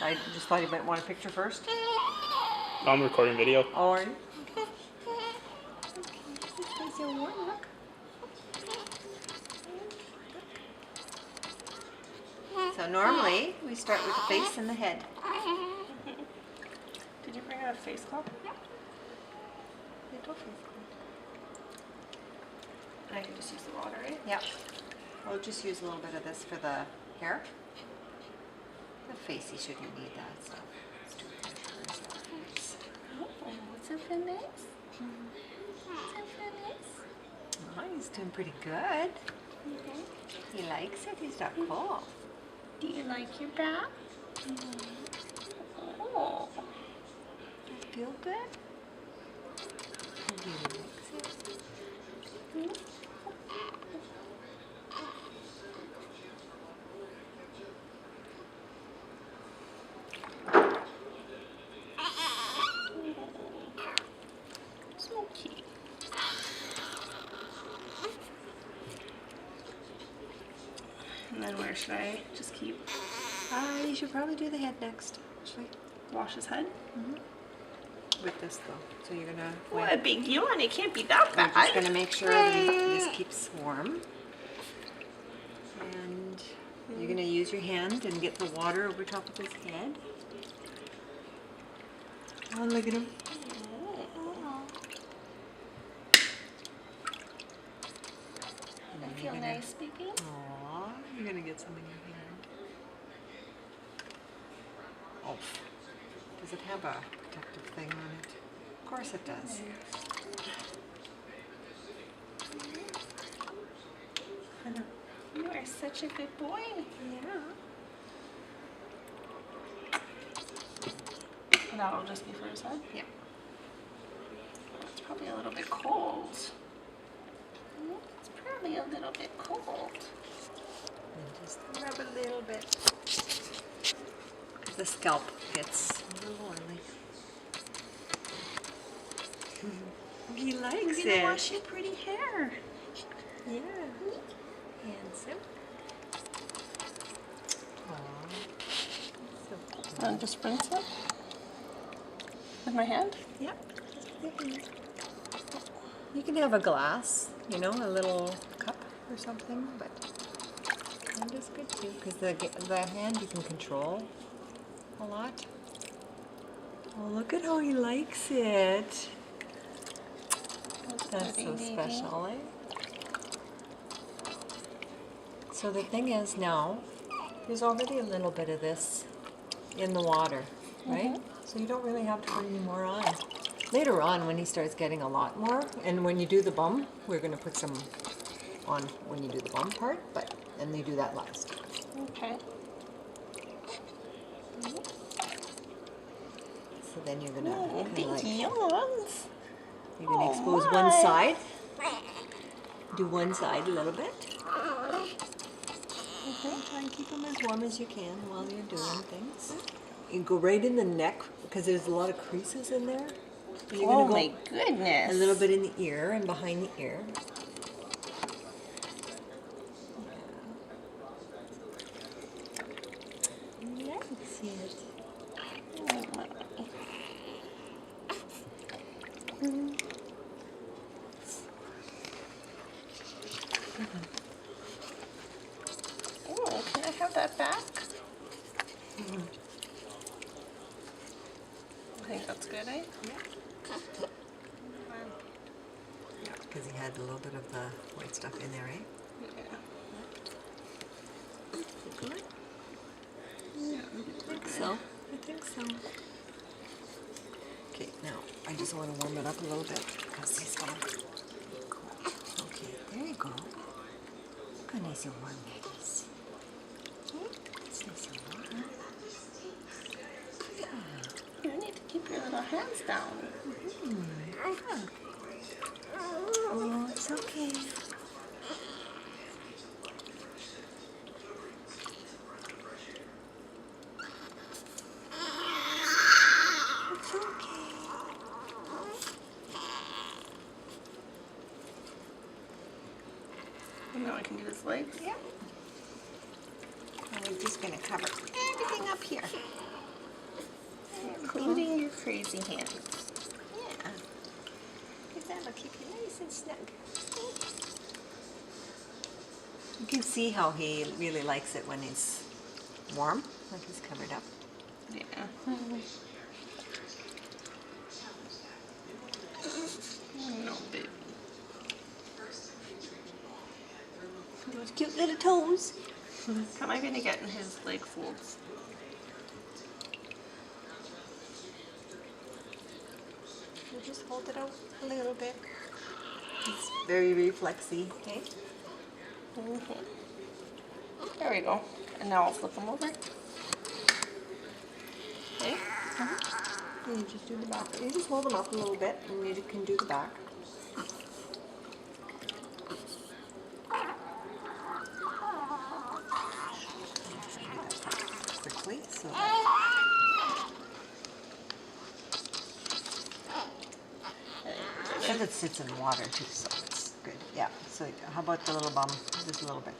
I just thought you might want a picture first. I'm recording video. Oh, are you? Nice and warm, look. So normally we start with the face and the head. Did you bring out a face cloth? Little face. I can just use the water, right? Yeah. We'll just use a little bit of this for the hair. The face, you shouldn't need that stuff. It's too much. Oh, what's up for this? What's up for this? Oh, he's doing pretty good. He likes it. He's not cold. Do you like your bath? Oh. Feel good? He likes it. Smoky. And then where should I just keep? You should probably do the head next, actually. Wash his head? With this though. So you're gonna. What a big yawn. It can't be that We're bad. just gonna make sure that this keeps warm. And you're gonna use your hand and get the water over top of his head. Oh, look at him. I feel nice, baby. Aww, you're gonna get some in your hand. Oh, does it have a protective thing on it? Of course it does. You are such a good boy. Yeah. And that'll just be for his head? Yeah. It's probably a little bit cold. It's probably a little bit cold. And just rub a little bit. The scalp gets a little oily. He likes You're gonna it. wash your pretty hair. Yeah. Handsome. Aww. So And just rinse it with my hand. yeah. Just with your hand. You can have a glass, you know, a little cup or something, but hand is good too, because the hand you can control a lot. Oh, look at how he likes it. That's so special, eh? So the thing is now, there's already a little bit of this in the water, right? So you don't really have to put any more on. Later on, when he starts getting a lot more, and when you do the bum, we're going to put some on when you do the bum part, but and you do that last. Okay. So then you're going to Oh, kind of like, big yawns. you're going to expose one side. Do one side a little bit. Try and keep them as warm as you can while you're doing things. You go right in the neck because there's a lot of creases in there. And you're Oh gonna my go goodness. a little bit in the ear and behind the ear. Yeah. Likes it. Oh, can I have that back? I think that's good, eh? Yeah, because he had a little bit of the white stuff in there, right? Yeah. Good. Yeah, I think so. I think so. Okay, now I just want to warm it up a little bit because he's all cool. Okay, there you go. Look how nice and warm that is. It's nice and warm. You need to keep your little hands down. Oh, it's okay. It's okay. And now I can do his legs. Yeah. And we're just going to cover everything up here. crazy hands. Yeah. Because that'll keep you nice and snug. You can see how he really likes it when it's warm, like he's covered up. Yeah. No, baby. Those cute little toes. How am I gonna get in his leg folds? You just hold it out a little bit. It's very reflexy, okay? There we go. And now I'll flip him over. Okay. And you just do the back. You just hold them up a little bit and you can do the back. Quickly, so and it sits in water too, so it's good. Yeah. So how about the little bum? Just a little bit.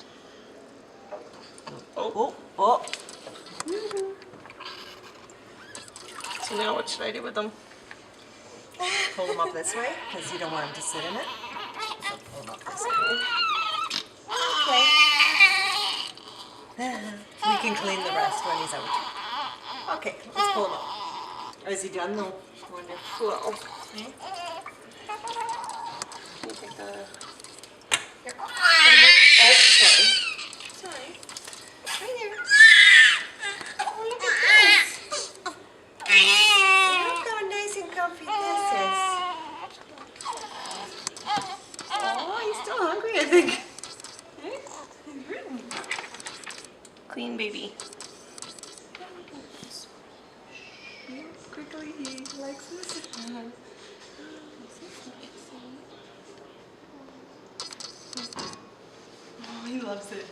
Oh. Oh! So now what should I do with them? Pull them up this way because you don't want him to sit in it. So pull them up this way. Okay. We can clean the rest when he's out. Okay, let's pull him up. Oh, is he done though? Wonderful. Okay. Can you take the... Here. Oh, sorry. Sorry. Right here. Oh, look at this. Look how nice and comfy this is. Oh, he's still hungry, I think. Clean baby. Quickly, he likes this. Oh, he loves it.